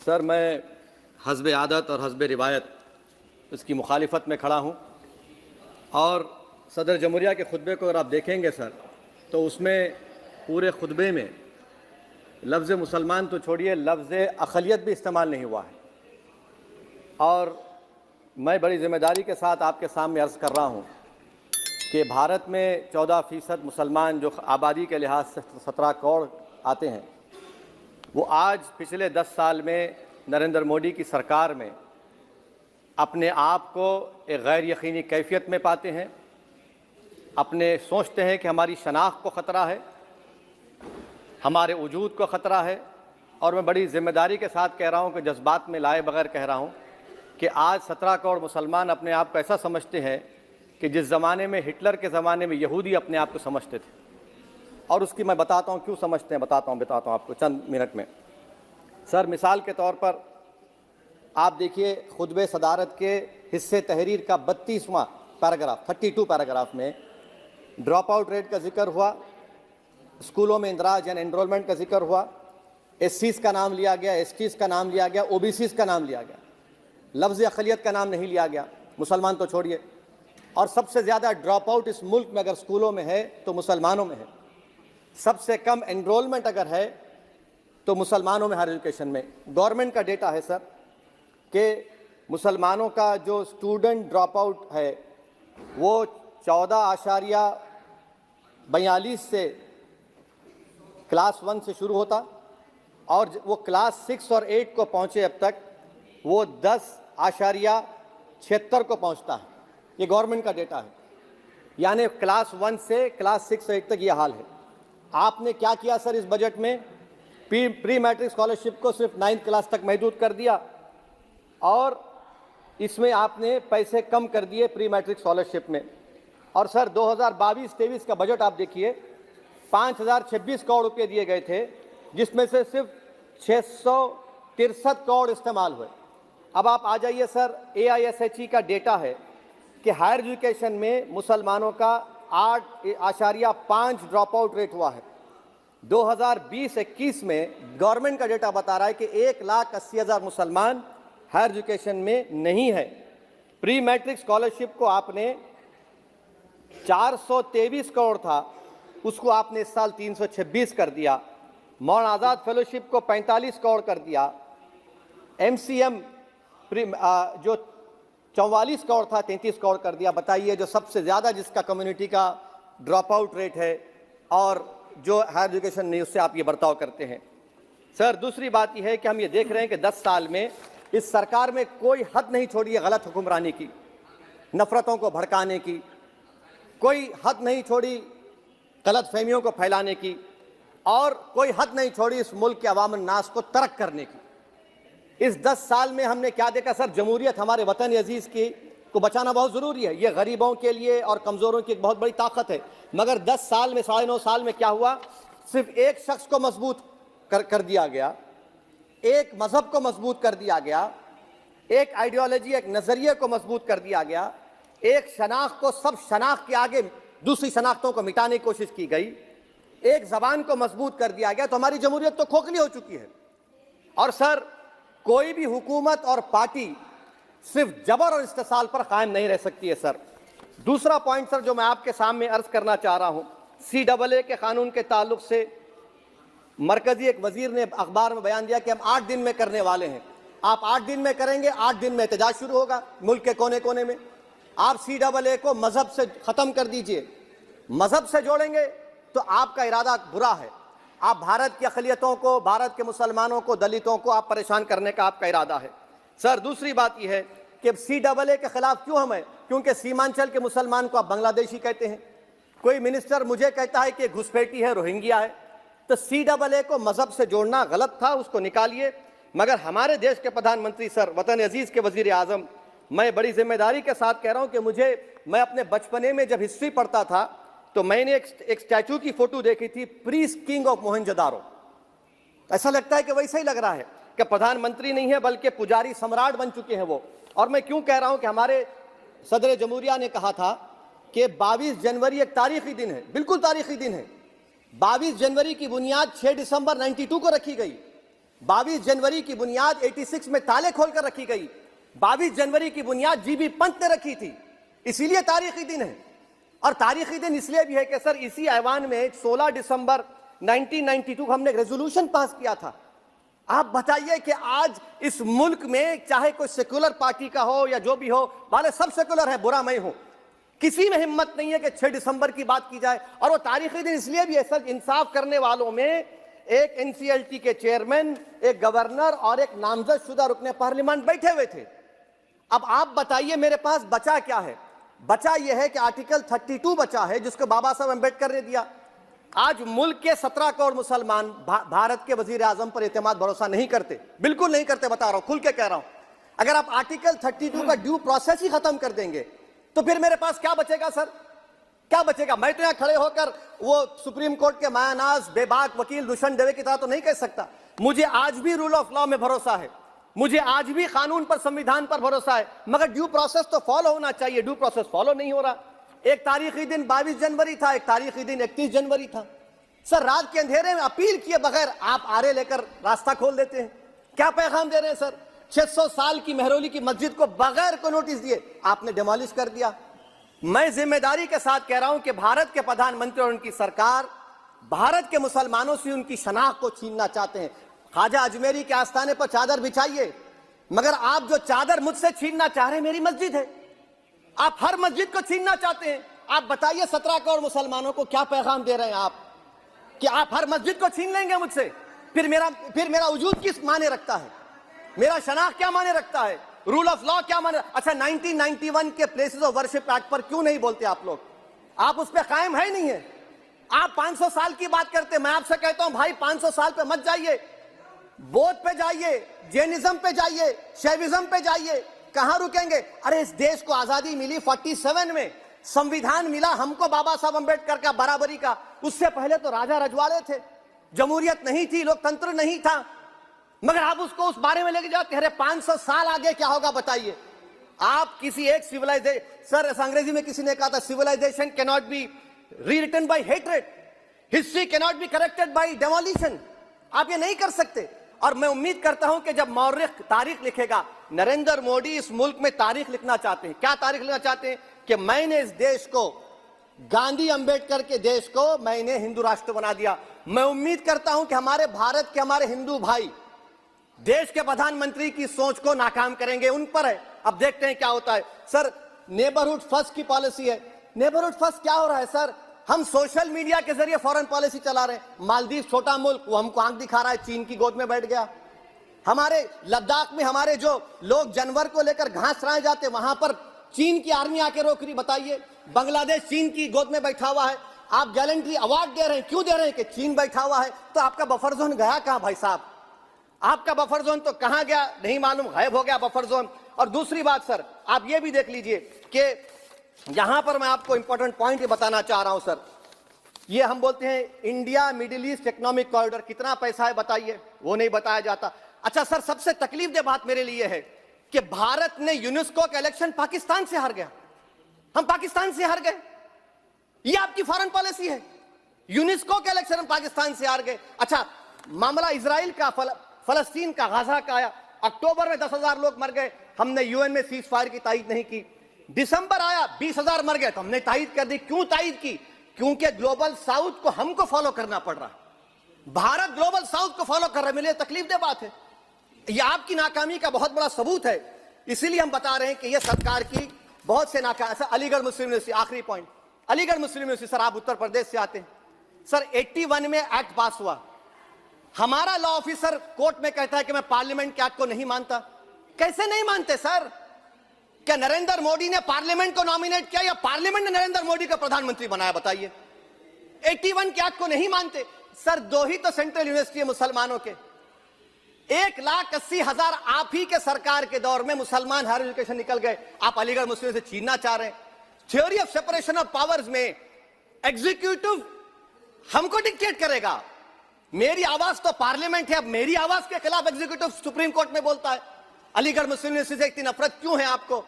Sir, मैं हस्ब आदत और हस्ब रिवायत इसकी मुखालिफत में खड़ा हूँ और सदर जमहूरिया के खुतबे को अगर आप देखेंगे सर, तो उसमें पूरे खुतबे में लफ्ज़ मुसलमान तो छोड़िए, लफ्ज़ अक़लियत भी इस्तेमाल नहीं हुआ है। और मैं बड़ी ज़िम्मेदारी के साथ आपके सामने अर्ज़ कर रहा हूँ कि भारत में 14% मुसलमान जो आबादी के लिहाज से 17 करोड़ आते हैं, वो आज पिछले 10 साल में नरेंद्र मोदी की सरकार में अपने आप को एक गैर यकीनी कैफियत में पाते हैं, अपने सोचते हैं कि हमारी शनाख्त को ख़तरा है, हमारे वजूद को ख़तरा है। और मैं बड़ी ज़िम्मेदारी के साथ कह रहा हूँ कि जज्बात में लाए बगैर कह रहा हूँ कि आज 17 करोड़ मुसलमान अपने आप को ऐसा समझते हैं कि जिस ज़माने में हिटलर के ज़माने में यहूदी अपने आप को समझते थे। और उसकी मैं बताता हूँ क्यों समझते हैं, बताता हूँ आपको चंद मिनट में। सर, मिसाल के तौर पर आप देखिए, खुतबे सदारत के हिस्से तहरीर का 32वां पैराग्राफ 32 पैराग्राफ में ड्रॉप आउट रेट का जिक्र हुआ, स्कूलों में इंदराज यानी एनरोलमेंट का जिक्र हुआ, एससीज़ का नाम लिया गया, एसटीज़ का नाम लिया गया, ओबीसीज़ का नाम लिया गया, लफ्ज़ अक़लियत का नाम नहीं लिया गया, मुसलमान तो छोड़िए। और सबसे ज़्यादा ड्रॉप आउट इस मुल्क में अगर स्कूलों में है तो मुसलमानों में है। सबसे कम एनरोलमेंट अगर है तो मुसलमानों में, हायर एजुकेशन में। गवर्नमेंट का डेटा है सर कि मुसलमानों का जो स्टूडेंट ड्रॉप आउट है वो 14.42 से क्लास 1 से शुरू होता और वो क्लास 6 और 8 को पहुँचे अब तक वो 10.76 को पहुँचता है। ये गवर्नमेंट का डेटा है, यानी क्लास 1 से क्लास 6 और 8 तक ये हाल है। आपने क्या किया सर इस बजट में? प्री मैट्रिक स्कॉलरशिप को सिर्फ 9th क्लास तक महदूद कर दिया और इसमें आपने पैसे कम कर दिए प्री मैट्रिक स्कॉलरशिप में। और सर 2022-23 का बजट आप देखिए, 5026 करोड़ रुपये दिए गए थे, जिसमें से सिर्फ 663 करोड़ इस्तेमाल हुए। अब आप आ जाइए सर, AISHE का डेटा है कि हायर एजुकेशन में मुसलमानों का 8.5 ड्रॉप आउट रेट हुआ है। 2020-21 में गवर्नमेंट का डेटा बता रहा है कि 1,80,000 मुसलमान हायर एजुकेशन में नहीं है। प्री मैट्रिक स्कॉलरशिप को आपने 423 करोड़ था, उसको आपने इस साल 326 कर दिया। मौलाना आज़ाद फेलोशिप को 45 करोड़ कर दिया। MCM जो 44 करोड़ था 33 करोड़ कर दिया। बताइए, जो सबसे ज़्यादा जिसका कम्युनिटी का ड्रॉप आउट रेट है और जो हायर एजुकेशन नहीं, उससे आप ये बर्ताव करते हैं। सर, दूसरी बात यह है कि हम ये देख रहे हैं कि 10 साल में इस सरकार में कोई हद नहीं छोड़ी है गलत हुक्मरानी की, नफ़रतों को भड़काने की, कोई हद नहीं छोड़ी गलत फहमियों को फैलाने की, और कोई हद नहीं छोड़ी इस मुल्क के अवाम नास को तर्क करने की। इस 10 साल में हमने क्या देखा सर? जमहूरियत, हमारे वतन अजीज़ की को बचाना बहुत ज़रूरी है, ये गरीबों के लिए और कमज़ोरों की एक बहुत बड़ी ताकत है। मगर 10 साल में, 9.5 साल में क्या हुआ? सिर्फ एक शख्स को मजबूत कर दिया गया, एक मज़हब को मजबूत कर दिया गया, एक आइडियोलॉजी, एक नज़रिए को मजबूत कर दिया गया, एक शनाख्त को, सब शनाख्त के आगे दूसरी शनाख्तों को मिटाने की कोशिश की गई, एक ज़बान को मजबूत कर दिया गया। तो हमारी जमहूरियत तो खोखली हो चुकी है। और सर, कोई भी हुकूमत और पार्टी सिर्फ जबर और इस्तेसाल पर कायम नहीं रह सकती है सर। दूसरा पॉइंट सर जो मैं आपके सामने अर्ज करना चाह रहा हूं, CAA के कानून के ताल्लुक से मरकजी एक वजीर ने अखबार में बयान दिया कि हम 8 दिन में करने वाले हैं। आप 8 दिन में करेंगे, 8 दिन में एहतजाज शुरू होगा मुल्क के कोने कोने में। आप CAA को मजहब से ख़त्म कर दीजिए, मजहब से जोड़ेंगे तो आपका इरादा बुरा है। आप भारत की अक़लियतों को, भारत के मुसलमानों को, दलितों को आप परेशान करने का आपका इरादा है। सर, दूसरी बात यह है कि CAA के खिलाफ क्यों हम हैं? क्योंकि सीमांचल के मुसलमान को आप बांग्लादेशी कहते हैं। कोई मिनिस्टर मुझे कहता है कि घुसपैठी है, रोहिंग्या है। तो CAA को मजहब से जोड़ना गलत था, उसको निकालिए। मगर हमारे देश के प्रधानमंत्री सर, वतन अजीज़ के वज़ीर आज़म, मैं बड़ी जिम्मेदारी के साथ कह रहा हूँ कि मैं अपने बचपने में जब हिस्ट्री पढ़ता था तो मैंने एक स्टैचू की फोटो देखी थी, प्रीस्ट किंग ऑफ मोहनजोदारो। ऐसा लगता है कि वैसा ही लग रहा है कि प्रधानमंत्री नहीं है बल्कि पुजारी सम्राट बन चुके हैं वो। और मैं क्यों कह रहा हूं कि हमारे सदर जमहूरिया ने कहा था कि 22 जनवरी एक तारीखी दिन है, बिल्कुल तारीखी दिन है। 22 जनवरी की बुनियाद 6 दिसंबर 92 को रखी गई। 22 जनवरी की बुनियाद 86 में ताले खोलकर रखी गई। 22 जनवरी की बुनियाद जीबी पंत ने रखी थी, इसीलिए तारीखी दिन है। और तारीखी दिन इसलिए भी है कि सर इसी ऐवान में 16 दिसंबर 1992 हमने रेजोल्यूशन पास किया था। आप बताइए कि आज इस मुल्क में चाहे कोई सेकुलर पार्टी का हो या जो भी हो, वाले सब सेकुलर है, बुरा मैं हूं, किसी में हिम्मत नहीं है कि 6 दिसंबर की बात की जाए। और वो तारीखी दिन इसलिए भी है सर, इंसाफ करने वालों में एक एनसीएलटी के चेयरमैन, एक गवर्नर और एक नामजदशुदा रुकने पार्लियामेंट बैठे हुए थे। अब आप बताइए मेरे पास बचा क्या है? बचा यह है कि आर्टिकल 32 बचा है, जिसको बाबा साहब अम्बेडकर ने दिया। आज मुल्क के 17 करोड़ मुसलमान भारत के वजीर आजम पर एतमाद भरोसा नहीं करते, बिल्कुल नहीं करते, बता रहा हूं, खुल के कह रहा हूं। अगर आप आर्टिकल 32 का ड्यू प्रोसेस ही खत्म कर देंगे तो फिर मेरे पास क्या बचेगा सर? क्या बचेगा? मैं तो यहां खड़े होकर वो सुप्रीम कोर्ट के मायानाज बेबाक वकील दुष्यंत दवे की तरह तो नहीं कह सकता। मुझे आज भी रूल ऑफ लॉ में भरोसा है, मुझे आज भी कानून पर, संविधान पर भरोसा है, मगर ड्यू प्रोसेस तो फॉलो होना चाहिए। ड्यू प्रोसेस फॉलो नहीं हो रहा। एक तारीखी दिन 22 जनवरी था, एक तारीखी दिन 31 जनवरी था। सर रात के अंधेरे में अपील किए बगैर आप आरे लेकर रास्ता खोल देते हैं। क्या पैगाम दे रहे हैं सर? 600 साल की मेहरौली की मस्जिद को बगैर को नोटिस दिए आपने डिमोलिश कर दिया। मैं जिम्मेदारी के साथ कह रहा हूं कि भारत के प्रधानमंत्री और उनकी सरकार भारत के मुसलमानों से उनकी शनाख्त को छीनना चाहते हैं। ख्वाजा अजमेरी के आस्थाने पर चादर बिछाइए, मगर आप जो चादर मुझसे छीनना चाह रहे हैं, मेरी मस्जिद है, आप हर मस्जिद को छीनना चाहते हैं। आप बताइए 17 करोड़ मुसलमानों को क्या पैगाम दे रहे हैं आप कि आप हर मस्जिद को छीन लेंगे मुझसे? फिर मेरा वजूद किस माने रखता है? मेरा शनाख्त क्या माने रखता है? रूल ऑफ लॉ क्या माने? अच्छा 1991 के प्लेसेस ऑफ वर्शिप एक्ट पर क्यों नहीं बोलते आप लोग? आप उस पर कायम है नहीं है। आप 500 साल की बात करते, मैं आपसे कहता हूं भाई 500 साल पे मत जाइए, बौद्ध पे जाइए, जैनिज्म पे जाइए, शैविज्म पे जाइए, कहां रुकेंगे? अरे इस देश को आजादी मिली 47 में, संविधान मिला हमको बाबा साहब अम्बेडकर का बराबरी का। उससे पहले तो राजा रजवाड़े थे, जमहूरियत नहीं थी, लोकतंत्र नहीं था, मगर आप उसको उस बारे में लेके जाते। अरे 500 साल आगे क्या होगा बताइए? आप किसी एक सिविलाइजेशन, सर अंग्रेजी में किसी ने कहा था, civilisation cannot be rewritten by hatred, history cannot be corrected by demolition. आप ये नहीं कर सकते। और मैं उम्मीद करता हूं कि जब मौर्ख तारीख लिखेगा, नरेंद्र मोदी इस मुल्क में तारीख लिखना चाहते हैं। क्या तारीख लिखना चाहते हैं? कि मैंने इस देश को, गांधी अंबेडकर के देश को मैंने हिंदू राष्ट्र बना दिया। मैं उम्मीद करता हूं कि हमारे भारत के हमारे हिंदू भाई देश के प्रधानमंत्री की सोच को नाकाम करेंगे, उन पर है। अब देखते हैं क्या होता है। सर नेबरहुड फर्स्ट की पॉलिसी है। नेबरहुड फर्स्ट क्या हो रहा है सर? हम सोशल मीडिया के जरिए फॉरेन पॉलिसी चला रहे हैं। मालदीव छोटा मुल्क, वो हमको आंख दिखा रहा है, चीन की गोद में बैठ गया। हमारे लद्दाख में हमारे जो लोग जानवर को लेकर घास चराए जाते, वहां पर चीन की आर्मी आके रोक रही। बताइए, बांग्लादेश चीन की गोद में बैठा हुआ है। आप गैलेंट्री अवार्ड दे रहे हैं, क्यों दे रहे हैं? कि चीन बैठा हुआ है। तो आपका बफर जोन गया कहां भाई साहब? आपका बफर जोन तो कहां गया नहीं मालूम, गायब हो गया बफर जोन। और दूसरी बात सर, आप ये भी देख लीजिए कि यहां पर मैं आपको इंपॉर्टेंट पॉइंट ये बताना चाह रहा हूं सर। ये हम बोलते हैं India middle east economic corridor, कितना पैसा है बताइए? वो नहीं बताया जाता। अच्छा सर, सबसे तकलीफ दे बात मेरे लिए है कि भारत ने यूनेस्को का इलेक्शन पाकिस्तान से हार गया। हम पाकिस्तान से हार गए, ये आपकी फॉरेन पॉलिसी है। यूनेस्को के इलेक्शन हम पाकिस्तान से हार गए। अच्छा, मामला इजराइल का, फलस्तीन का, गाजा का आया। अक्टूबर में 10,000 लोग मर गए, हमने यूएन में सीज फायर की तायीद नहीं की। दिसंबर आया, 20,000 मर गए, तो हमने तायीद कर दी। क्यों तायीद की? क्योंकि ग्लोबल साउथ को हमको फॉलो करना पड़ रहा है। भारत ग्लोबल साउथ को फॉलो कर रहा है। मेरे लिए तकलीफ दे बात है। यह आपकी नाकामी का बहुत बड़ा सबूत है। इसीलिए हम बता रहे हैं कि यह सरकार की बहुत से नाकामी। अलीगढ़ मुस्लिम यूनिवर्सिटी, आखिरी पॉइंट, अलीगढ़ मुस्लिम यूनिवर्सिटी। सर आप उत्तर प्रदेश से आते हैं। सर 81 में एक्ट पास हुआ। हमारा लॉ ऑफिसर कोर्ट में कहता है कि मैं पार्लियामेंट के एक्ट को नहीं मानता। कैसे नहीं मानते सर? क्या नरेंद्र मोदी ने पार्लियामेंट को नॉमिनेट किया या पार्लियामेंट ने नरेंद्र मोदी को प्रधानमंत्री बनाया? बताइए। 81 के एक्ट को नहीं मानते। सर 2 ही तो सेंट्रल यूनिवर्सिटी है मुसलमानों के। 1,80,000 आप ही के सरकार के दौर में मुसलमान हायर एजुकेशन निकल गए। आप अलीगढ़ मुस्लिम से छीनना चाह रहे हैं। Theory of separation of powers में एग्जीक्यूटिव हमको डिक्टेट करेगा। मेरी आवाज तो पार्लियामेंट है, अब मेरी आवाज के खिलाफ एग्जीक्यूटिव सुप्रीम कोर्ट में बोलता है। अलीगढ़ मुस्लिम यूनिवर्सिटी से इतनी नफरत क्यों है आपको?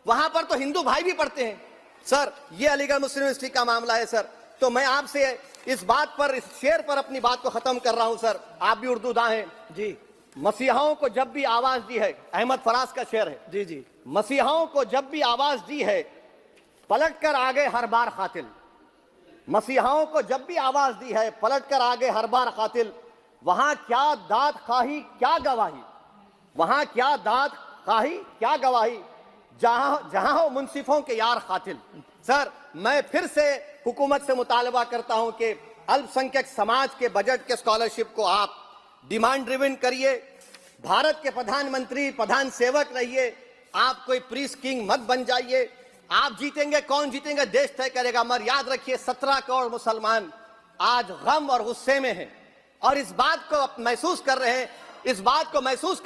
वहां पर तो हिंदू भाई भी पढ़ते हैं। सर ये अलीगढ़ मुस्लिम यूनिवर्सिटी का मामला है सर। तो मैं आपसे इस बात पर, इस शेर पर अपनी बात को खत्म कर रहा हूं सर। आप भी उर्दू दां हैं जी। मसीहाओं को जब भी आवाज दी है, अहमद फराज का शेर है, जी जी, मसीहाओं को जब भी आवाज दी है पलट कर आ गए हर बार कातिल। मसीहाओं को जब भी आवाज दी है पलट कर आ गए हर बार कातिल। वहां क्या दाद खाही क्या गवाही, वहां क्या दाद खाही क्या गवाही, जहां हो मुंसिफों के यार कातिल। सर, मैं फिर से हुकूमत से मुतालबा करता हूं कि अल्पसंख्यक समाज के बजट के स्कॉलरशिप को आप डिमांड ड्रिवन करिए। भारत के प्रधानमंत्री प्रधान सेवक रहिए, आप कोई प्रीस किंग मत बन जाइए। आप जीतेंगे, कौन जीतेंगे देश तय करेगा, मगर याद रखिए 17 करोड़ मुसलमान आज गम और गुस्से में हैं और इस बात को महसूस कर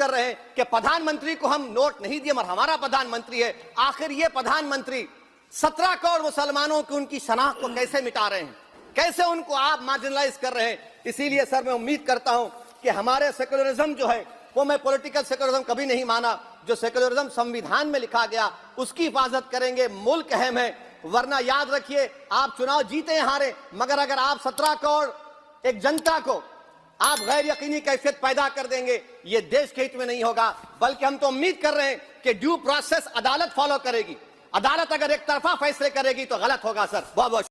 रहे हैं, कि प्रधानमंत्री को हम नोट नहीं दिए मगर हमारा प्रधानमंत्री है। आखिर ये प्रधानमंत्री 17 करोड़ मुसलमानों की उनकी शनाख्त को कैसे मिटा रहे हैं, कैसे उनको आप मार्जिनलाइज कर रहे हैं। इसीलिए सर मैं उम्मीद करता हूं कि हमारे सेक्युलरिज्म जो है वो, मैं पॉलिटिकल सेक्युलरिज्म कभी नहीं माना, जो सेक्युलरिज्म संविधान में लिखा गया उसकी हिफाजत करेंगे। मुल्क अहम है, वरना याद रखिए आप चुनाव जीते हारे, मगर अगर आप 17 करोड़ एक जनता को आप गैर यकीनी कैफियत पैदा कर देंगे, ये देश के हित में नहीं होगा। बल्कि हम तो उम्मीद कर रहे हैं कि ड्यू प्रोसेस अदालत फॉलो करेगी। अदालत अगर एक तरफा फैसले करेगी तो गलत होगा सर। बहुत बहुत